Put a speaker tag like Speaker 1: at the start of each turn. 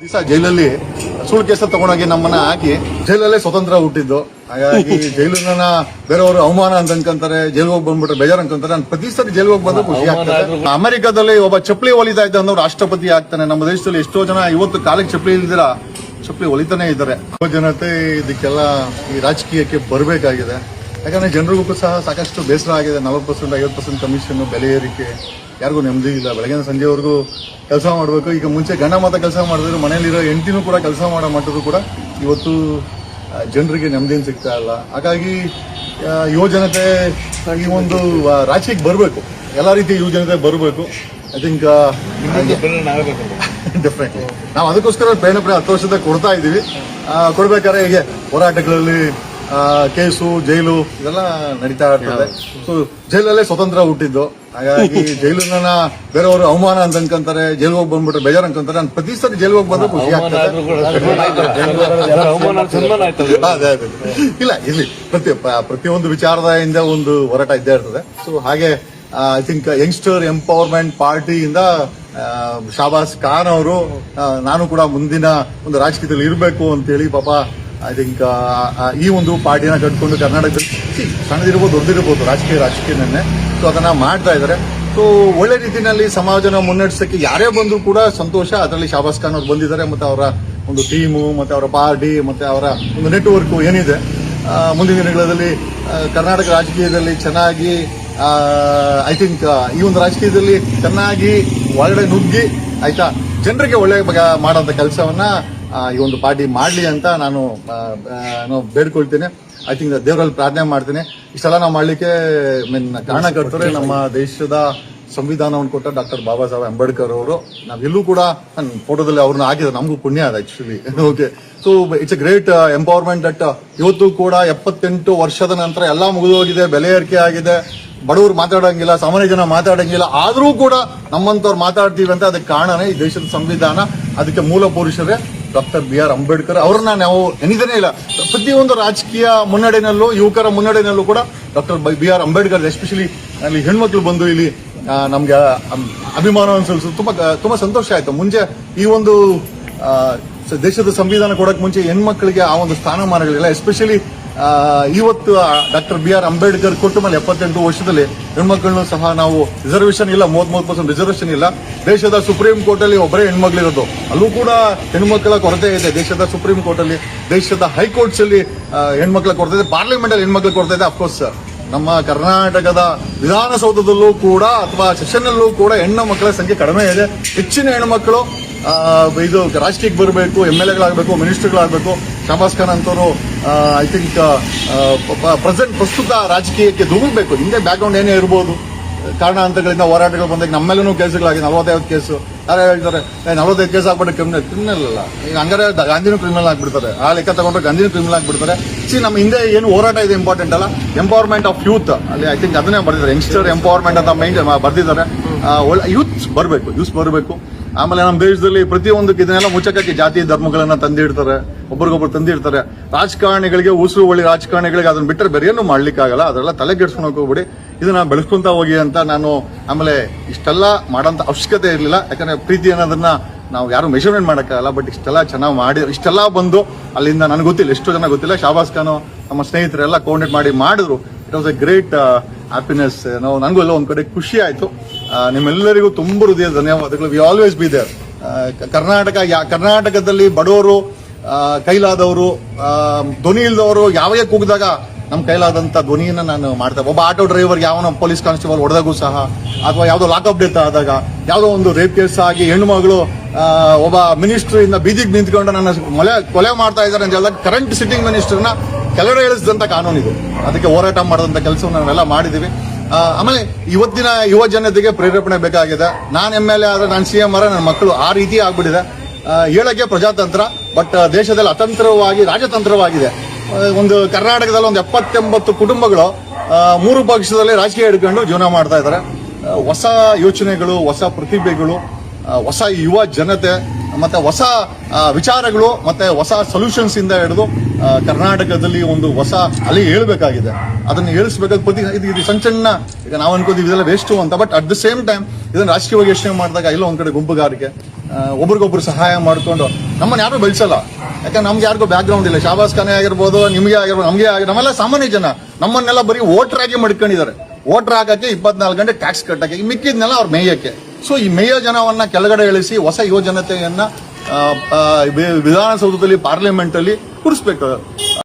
Speaker 1: ದಿವಸ ಜೈಲಲ್ಲಿ ಸುಳ್ಳು ಕೇಸ ತಗೊಂಡೋಗಿ ನಮ್ಮನ್ನ ಹಾಕಿ ಜೈಲಲ್ಲೇ ಸ್ವತಂತ್ರ ಹುಟ್ಟಿದ್ದು. ಹಾಗಾಗಿ ಜೈಲನ್ನ ಬೇರೆಯವರು ಅವಮಾನ ಅಂತ ಅನ್ಕೊಂತಾರೆ, ಜೈಲ್ಗೆ ಹೋಗಿ ಬಂದ್ಬಿಟ್ರೆ ಬೇಜಾರ್ ಅನ್ಕೊಂತಾರೆ. ನಾನು ಪ್ರತಿ ಸರಿ ಜೈಲ್ಗೆ ಹೋಗಿ ಬಂದ್ರೆ ಖುಷಿ ಆಗ್ತದೆ. ಅಮೆರಿಕದಲ್ಲಿ ಒಬ್ಬ ಚಪ್ಪಲಿ ಹೊಲಿತಾ ಇದ್ದ ಅನ್ನೋರು ರಾಷ್ಟ್ರಪತಿ ಆಗ್ತಾನೆ. ನಮ್ಮ ದೇಶದಲ್ಲಿ ಎಷ್ಟೋ ಜನ ಇವತ್ತು ಕಾಲಿಗೆ ಚಪ್ಪಲಿ ಇಲ್ದಿರ ಚಪ್ಪಲಿ ಹೊಲಿತಾನೆ ಇದ್ದಾರೆ. ಜನತೆ ಇದಕ್ಕೆಲ್ಲ ಈ ರಾಜಕೀಯಕ್ಕೆ ಬರಬೇಕಾಗಿದೆ. ಯಾಕಂದ್ರೆ ಜನರಿಗೂ ಸಹ ಸಾಕಷ್ಟು ಬೇಸರ ಆಗಿದೆ. 40% 50% ಕಮಿಷನ್, ಬೆಲೆ ಏರಿಕೆ, ಯಾರಿಗೂ ನೆಮ್ಮದಿ ಇಲ್ಲ. ಬೆಳಗಿನ ಸಂಜೆವರೆಗೂ ಕೆಲಸ ಮಾಡಬೇಕು. ಈಗ ಮುಂಚೆ ಗಂಡ ಮಾತ್ರ ಕೆಲಸ ಮಾಡಿದ್ರು, ಮನೆಯಲ್ಲಿರೋ ಹೆಂಡತಿನೂ ಕೂಡ ಕೆಲಸ ಮಾಡೋ ಮಟ್ಟದ್ದು ಕೂಡ ಇವತ್ತು ಜನರಿಗೆ ನೆಮ್ಮದಿನ ಸಿಗ್ತಾ ಇಲ್ಲ. ಹಾಗಾಗಿ ಯುವ ಜನತೆ ಈ ಒಂದು ರಾಜಕೀಯಕ್ಕೆ ಬರಬೇಕು, ಎಲ್ಲ ರೀತಿಯ ಯುವ ಜನತೆ ಬರಬೇಕು. ಐ ಥಿಂಕ್ ಡೆಫಿನೆಟ್ಲಿ ನಾವು ಅದಕ್ಕೋಸ್ಕರ ಪ್ರೇರಣೆ 10 ವರ್ಷದ ಕೊಡ್ತಾ ಇದ್ದೀವಿ. ಕೊಡ್ಬೇಕಾದ್ರೆ ಹೀಗೆ ಹೋರಾಟಗಳಲ್ಲಿ ಕೇಸು, ಜೈಲು ಇದೆಲ್ಲ ನಡೀತಾ ಇರ್ತದೆ. ಸೊ ಜೈಲಲ್ಲೇ ಸ್ವತಂತ್ರ ಹುಟ್ಟಿದ್ದು. ಹಾಗಾಗಿ ಜೈಲನ್ನ ಬೇರೆಯವರು ಅವಮಾನ ಅಂತ ಅನ್ಕೊಂತಾರೆ, ಜೈಲ್ಗೆ ಹೋಗಿ ಬಂದ್ಬಿಟ್ರೆ ಬೇಜಾರ್ ಅನ್ಕೊಂತಾರೆ. ನಾನು ಪ್ರತಿ ಸರಿ ಜೈಲ್ಗೆ ಹೋಗಿ ಬಂದ್ರೆ ಖುಷಿ ಆಗ್ತದೆ. ಇಲ್ಲ ಇಲ್ಲಿ ಪ್ರತಿಯೊಂದು ವಿಚಾರದಿಂದ ಒಂದು ಹೋರಾಟ ಇದ್ದೇ ಇರ್ತದೆ. ಸೊ ಹಾಗೆ ಐ ಥಿಂಕ್ ಯಂಗ್ಸ್ಟರ್ ಎಂಪವರ್ಮೆಂಟ್ ಪಾರ್ಟಿಯಿಂದ ಶಾಬಾಸ್ ಖಾನ್ ಅವರು ನಾನು ಕೂಡ ಮುಂದಿನ ಒಂದು ರಾಜಕೀಯದಲ್ಲಿ ಇರಬೇಕು ಅಂತೇಳಿ ಪಾಪ ಐ ಥಿಂಕ್ ಈ ಒಂದು ಪಾರ್ಟಿನ ಕಟ್ಕೊಂಡು ಕರ್ನಾಟಕದಲ್ಲಿ ಸಣ್ಣದಿರ್ಬೋದು ದೊಡ್ಡದಿರ್ಬೋದು ರಾಜಕೀಯನೇ ಸೊ ಅದನ್ನ ಮಾಡ್ತಾ ಇದ್ದಾರೆ. ಸೊ ಒಳ್ಳೆ ರೀತಿಯಲ್ಲಿ ಸಮಾಜನ ಮುನ್ನಡೆಸಕ್ಕೆ ಯಾರೇ ಬಂದರೂ ಕೂಡ ಸಂತೋಷ. ಅದರಲ್ಲಿ ಶಾಬಾಸ್ ಖಾನ್ ಅವರು ಬಂದಿದ್ದಾರೆ, ಮತ್ತೆ ಅವರ ಒಂದು ಟೀಮು, ಮತ್ತೆ ಅವರ ಪಾರ್ಟಿ, ಮತ್ತೆ ಅವರ ಒಂದು ನೆಟ್ವರ್ಕ್ ಏನಿದೆ ಮುಂದಿನ ದಿನಗಳಲ್ಲಿ ಕರ್ನಾಟಕ ರಾಜಕೀಯದಲ್ಲಿ ಚೆನ್ನಾಗಿ ಐ ಥಿಂಕ್ ಈ ಒಂದು ರಾಜಕೀಯದಲ್ಲಿ ಚೆನ್ನಾಗಿ ಒಳಗಡೆ ನುಗ್ಗಿ ಆಯ್ತಾ ಜನರಿಗೆ ಒಳ್ಳೆ ಮಾಡೋಂಥ ಕೆಲಸವನ್ನ ಈ ಒಂದು ಪಾರ್ಟಿ ಮಾಡಲಿ ಅಂತ ನಾನು ಬೇಡ್ಕೊಳ್ತೇನೆ. ಐ ಥಿಂಕ್ ದೇವರಲ್ಲಿ ಪ್ರಾರ್ಥನೆ ಮಾಡ್ತೇನೆ. ಇಷ್ಟೆಲ್ಲ ನಾವು ಮಾಡಲಿಕ್ಕೆ ಕಾರಣಕರ್ತರೆ ನಮ್ಮ ದೇಶದ ಸಂವಿಧಾನವನ್ನು ಕೊಟ್ಟ ಡಾಕ್ಟರ್ ಬಾಬಾ ಸಾಹೇಬ್ ಅಂಬೇಡ್ಕರ್ ಅವರು. ನಾವೆಲ್ಲೂ ಕೂಡ ನನ್ನ ಫೋಟೋದಲ್ಲಿ ಅವ್ರನ್ನ ಹಾಕಿದ್ರೆ ನಮಗೂ ಪುಣ್ಯ ಅದ actually. Okay, so it's A great empowerment that ಇವತ್ತು ಕೂಡ 78 ವರ್ಷದ ನಂತರ ಎಲ್ಲ ಮುಗಿದೋಗಿದೆ, ಬೆಲೆ ಏರಿಕೆ ಆಗಿದೆ, ಬಡವರು ಮಾತಾಡಂಗಿಲ್ಲ, ಸಾಮಾನ್ಯ ಜನ ಮಾತಾಡಂಗಿಲ್ಲ, ಆದ್ರೂ ಕೂಡ ನಮ್ಮಂತವ್ರು ಮಾತಾಡ್ತೀವಿ ಅಂತ ಅದಕ್ಕೆ ಕಾರಣನೇ ಈ ದೇಶದ ಸಂವಿಧಾನ. ಅದಕ್ಕೆ ಮೂಲ ಪುರುಷರೇ ಡಾಕ್ಟರ್ BR ಅಂಬೇಡ್ಕರ್. ಅವ್ರನ್ನ ನಾವು ಎನಿದೇನೆ ಇಲ್ಲ. ಪ್ರತಿಯೊಂದು ರಾಜಕೀಯ ಮುನ್ನಡೆನಲ್ಲೂ, ಯುವಕರ ಮುನ್ನಡೆನಲ್ಲೂ ಕೂಡ ಡಾಕ್ಟರ್ BR ಅಂಬೇಡ್ಕರ್, ಎಸ್ಪೆಷಲಿ ಅಲ್ಲಿ ಹೆಣ್ಮಕ್ಳು ಬಂದು ಇಲ್ಲಿ ನಮ್ಗೆ ಅಭಿಮಾನವನ್ನು ಸಲ್ಲಿಸೋದು ತುಂಬಾ ಸಂತೋಷ ಆಯ್ತು. ಮುಂಚೆ ಈ ಒಂದು ದೇಶದ ಸಂವಿಧಾನ ಕೊಡಕ್ ಮುಂಚೆ ಹೆಣ್ಮಕ್ಳಿಗೆ ಆ ಒಂದು ಸ್ಥಾನಮಾನಗಳಿಲ್ಲ. ಎಸ್ಪೆಷಲಿ ಇವತ್ತು ಡಾಕ್ಟರ್ BR ಅಂಬೇಡ್ಕರ್ ಕೊಟ್ಟ ಮೇಲೆ 78 ವರ್ಷದಲ್ಲಿ ಹೆಣ್ಮಕ್ಳನ್ನು ಸಹ ನಾವು ರಿಸರ್ವೇಶನ್ ಇಲ್ಲ, 33% ರಿಸರ್ವೇಶನ್ ಇಲ್ಲ. ದೇಶದ ಸುಪ್ರೀಂ ಕೋರ್ಟ್ ಅಲ್ಲಿ ಒಬ್ಬರೇ ಹೆಣ್ಮಕ್ಳಿರೋದು, ಅಲ್ಲೂ ಕೂಡ ಹೆಣ್ಮಕ್ಳ ಕೊರತೆ ಇದೆ. ದೇಶದ ಸುಪ್ರೀಂ ಕೋರ್ಟ್ ಅಲ್ಲಿ, ದೇಶದ ಹೈಕೋರ್ಟ್ಸ್ ಅಲ್ಲಿ ಹೆಣ್ಮಕ್ಳ ಕೊರತೆ ಇದೆ, ಪಾರ್ಲಿಮೆಂಟ್ ಅಲ್ಲಿ ಹೆಣ್ಮಕ್ಳ ಕೊರತೆ ಇದೆ. ಅಫ್ಕೋರ್ಸ್ ನಮ್ಮ ಕರ್ನಾಟಕದ ವಿಧಾನಸೌಧದಲ್ಲೂ ಕೂಡ ಅಥವಾ ಸೆಷನ್ ಅಲ್ಲೂ ಕೂಡ ಹೆಣ್ಣು ಮಕ್ಕಳ ಸಂಖ್ಯೆ ಕಡಿಮೆ ಇದೆ. ಹೆಚ್ಚಿನ ಹೆಣ್ಮಕ್ಳು ಇದು ರಾಜಕೀಯಕ್ಕೆ ಬರಬೇಕು, MLAಗಳಾಗಬೇಕು, ಮಿನಿಸ್ಟರ್ಗಳಾಗಬೇಕು. ಶಾಬಾಸ್ ಖಾನ್ ಅಂತವರು ಐ ಥಿಂಕ್ ಪ್ರಸ್ತುತ ರಾಜಕೀಯಕ್ಕೆ ಧುಮುಕ್ಬೇಕು. ಹಿಂದೆ ಬ್ಯಾಕ್ಗ್ರೌಂಡ್ ಏನೇ ಇರ್ಬೋದು, ಕಾರಣಾಂತರಗಳಿಂದ ಹೋರಾಟಗಳು ಬಂದಾಗ ನಮ್ಮೆಲ್ಲೂ ಕೇಸುಗಳಾಗಿ 45 ಕೇಸು. ಯಾರು ಹೇಳ್ತಾರೆ 45 ಕೇಸ್ ಆಗ್ಬಿಟ್ಟು ಕ್ರಿಮಿನಲ್ ಅಲ್ಲ. ಈಗ ಹಂಗಾರೆ ಗಾಂಧಿನೂ ಕ್ರಿಮಿನಲ್ ಆಗ್ಬಿಡ್ತಾರೆ. ಆ ಲೆಕ್ಕ ತಗೊಂಡ್ರೆ ಗಾಂಧಿನೂ ಕ್ರಿಮಿನಲ್ ಆಗ್ಬಿಡ್ತಾರೆ. ನಮ್ಮ ಹಿಂದೆ ಏನು ಹೋರಾಟ ಇದೆ ಇಂಪಾರ್ಟೆಂಟ್ ಅಲ್ಲ, ಎಂಪವರ್ಮೆಂಟ್ ಆಫ್ ಯೂತ್ ಅಲ್ಲಿ ಐ ಥಿಂಕ್ ಅದನ್ನೇ ಬರ್ದಿದ್ದಾರೆ. ಯಂಗ್ಸ್ಟರ್ ಎಂಪವರ್ಮೆಂಟ್ ಅಂತ ಬರ್ದಿದ್ದಾರೆ. ಒಳ್ಳೆ ಯೂತ್ ಬರಬೇಕು. ಆಮೇಲೆ ನಮ್ಮ ದೇಶದಲ್ಲಿ ಪ್ರತಿಯೊಂದಕ್ಕೆ ಇದನ್ನೆಲ್ಲ ಮುಚ್ಚಕಕ್ಕೆ ಜಾತಿ ಧರ್ಮಗಳನ್ನ ತಂದಿಡ್ತಾರೆ, ಒಬ್ರಿಗೊಬ್ರು ತಂದಿಡ್ತಾರೆ. ರಾಜಕಾರಣಿಗಳಿಗೆ ಉಸಿರು ಒಳ್ಳೆ ರಾಜಕಾರಣಿಗಳಿಗೆ ಅದನ್ನ ಬಿಟ್ಟರೆ ಬೇರೆ ಏನು ಮಾಡ್ಲಿಕ್ಕಾಗಲ್ಲ. ಅದೆಲ್ಲ ತಲೆ ಕೆಡ್ಸ್ಕೊಂಡು ಹೋಗ್ಬಿಡಿ, ಇದನ್ನ ಬೆಳೆಸ್ಕೊಂತ ಹೋಗಿ ಅಂತ ನಾನು. ಆಮೇಲೆ ಇಷ್ಟೆಲ್ಲ ಮಾಡೋಂಥ ಅವಶ್ಯಕತೆ ಇರಲಿಲ್ಲ, ಯಾಕಂದ್ರೆ ಪ್ರೀತಿ ಅನ್ನೋದನ್ನ ನಾವು ಯಾರು ಮೆಷರ್ಮೆಂಟ್ ಮಾಡೋಕ್ಕಾಗಲ್ಲ. ಬಟ್ ಇಷ್ಟೆಲ್ಲ ಚೆನ್ನಾಗಿ ಮಾಡಿ, ಇಷ್ಟೆಲ್ಲ ಬಂದು ಅಲ್ಲಿಂದ ನನಗೆ ಗೊತ್ತಿಲ್ಲ, ಎಷ್ಟೋ ಜನ ಗೊತ್ತಿಲ್ಲ. ಶಾಬಾಸ್ ಖಾನ್ ನಮ್ಮ ಸ್ನೇಹಿತರೆಲ್ಲ ಕೋಆರ್ಡಿನೇಟ್ ಮಾಡಿ ಮಾಡಿದ್ರು. It was A great happiness. ನನಗೂ ಎಲ್ಲ ಒಂದ್ ಕಡೆ ಖುಷಿ ಆಯ್ತು. ನಿಮ್ಮೆಲ್ಲರಿಗೂ ತುಂಬ ಹೃದಯದ ಧನ್ಯವಾದಗಳು. We always be there. ಕರ್ನಾಟಕದಲ್ಲಿ ಬಡವರು, ಕೈಲಾದವರು, ಧ್ವನಿ ಇಲ್ದವರು ಯಾವೇ ಕೂಗಿದಾಗ ನಮ್ಮ ಕೈಲಾದಂತ ಧ್ವನಿಯನ್ನ ನಾನು ಮಾಡ್ತೇವೆ. ಒಬ್ಬ ಆಟೋ ಡ್ರೈವರ್ಗೆ ಯಾವನೋ ಪೊಲೀಸ್ ಕಾನ್ಸ್ಟೇಬಲ್ ಹೊಡೆದಾಗೂ ಸಹ, ಅಥವಾ ಯಾವುದೋ ಲಾಕಪ್ ಡೆತ್ ಆದಾಗ, ಯಾವುದೋ ಒಂದು ರೇಪ್ ಕೇಸ್ ಆಗಿ ಹೆಣ್ಣುಮಗಳು ಒಬ್ಬ ಮಿನಿಸ್ಟರ್ ಇಂದ ಬೀದಿಗೆ ನಿಂತ್ಕೊಂಡು ನನ್ನ ಕೊಲೆ ಮಾಡ್ತಾ ಇದ್ದಾರೆ ಅಂತ ಹೇಳಿದಾಗ ಕರೆಂಟ್ ಸಿಟ್ಟಿಂಗ್ ಮಿನಿಸ್ಟರ್ನ ಕೆಳಗಡೆ ಇಳಿಸಿದಂತ ಕಾನೂನು ಇದು. ಅದಕ್ಕೆ ಹೋರಾಟ ಮಾಡಿದಂತ ಕೆಲಸವನ್ನು ನಾವೆಲ್ಲ ಮಾಡಿದೀವಿ. ಆಮೇಲೆ ಇವತ್ತಿನ ಯುವ ಜನತೆಗೆ ಪ್ರೇರೇಪಣೆ ಬೇಕಾಗಿದೆ. ನಾನು MLA ಆದ್ರೆ, ನಾನು CM ಆದ್ರೆ ನನ್ನ ಮಕ್ಕಳು ಆ ರೀತಿ ಆಗ್ಬಿಟ್ಟಿದೆ. ಹೇಳಕ್ಕೆ ಪ್ರಜಾತಂತ್ರ, ಬಟ್ ದೇಶದಲ್ಲಿ ಅತಂತ್ರವಾಗಿ ರಾಜತಂತ್ರವಾಗಿದೆ. ಒಂದು ಕರ್ನಾಟಕದಲ್ಲಿ ಒಂದು 70-80 ಕುಟುಂಬಗಳು 3 ಪಕ್ಷದಲ್ಲಿ ರಾಜಕೀಯ ಹಿಡ್ಕೊಂಡು ಜೀವನ ಮಾಡ್ತಾ ಇದ್ದಾರೆ. ಹೊಸ ಯೋಚನೆಗಳು, ಹೊಸ ಪ್ರತಿಭೆಗಳು, ಹೊಸ ಯುವ ಜನತೆ, ಮತ್ತೆ ಹೊಸ ವಿಚಾರಗಳು, ಮತ್ತೆ ಹೊಸ ಸೊಲ್ಯೂಷನ್ಸ್ ಇಂದ ಹಿಡಿದು ಕರ್ನಾಟಕದಲ್ಲಿ ಒಂದು ಹೊಸ ಅಲೆ ಹೇಳ್ಬೇಕಾಗಿದೆ. ಅದನ್ನ ಹೇಳಿಸಬೇಕಾದ ಇದು ಸಣ್ಣ ಈಗ ನಾವು ಅನ್ಕೋತೀವಿ ಇದೆಲ್ಲ ವೇಸ್ಟು ಅಂತ. But at the same time ಇದನ್ನ ರಾಜಕೀಯವಾಗಿ ಯೋಚನೆ ಮಾಡಿದಾಗ ಇಲ್ಲ ಒಂದ್ ಕಡೆ ಗುಂಪುಗಾರಿಕೆ, ಒಬ್ರಿಗೊಬ್ರು ಸಹಾಯ ಮಾಡ್ಕೊಂಡು ನಮ್ಮನ್ನ ಯಾರು ಬೆಳೆಸಲ್ಲ. ಯಾಕಂದ್ರೆ ನಮ್ಗೆ ಯಾರಿಗೂ ಬ್ಯಾಕ್ ಗ್ರೌಂಡ್ ಇಲ್ಲ. ಶಾಬಾಸ್ ಖಾನೆ ಆಗಿರ್ಬೋದು, ನಿಮ್ಗೆ ಆಗಿರ್ಬೋದು, ನಮ್ಗೆ ಆಗಿರ್ಬೋದು, ನಮ್ಮೆಲ್ಲ ಸಾಮಾನ್ಯ ಜನ. ನಮ್ಮನ್ನೆಲ್ಲ ಬರೀ ವೋಟರ್ ಆಗಿ ಮಾಡ್ಕೊಂಡಿದ್ದಾರೆ. ವೋಟರ್ ಹಾಕಕ್ಕೆ 24 ಗಂಟೆ ಟ್ಯಾಕ್ಸ್ ಕಟ್ಟಕ್ಕೆ, ಮಿಕ್ಕಿದ್ನೆಲ್ಲ ಅವ್ರ ಮೇಯಕ್ಕೆ. ಸೊ ಈ ಮೇಯ ಜನವನ್ನ ಕೆಳಗಡೆ ಇಳಿಸಿ ಹೊಸ ಯುವ ಜನತೆಯನ್ನ ವಿಧಾನಸೌಧದಲ್ಲಿ, ಪಾರ್ಲಿಮೆಂಟ್ ಅಲ್ಲಿ ಕೂರಿಸ್ಬೇಕು.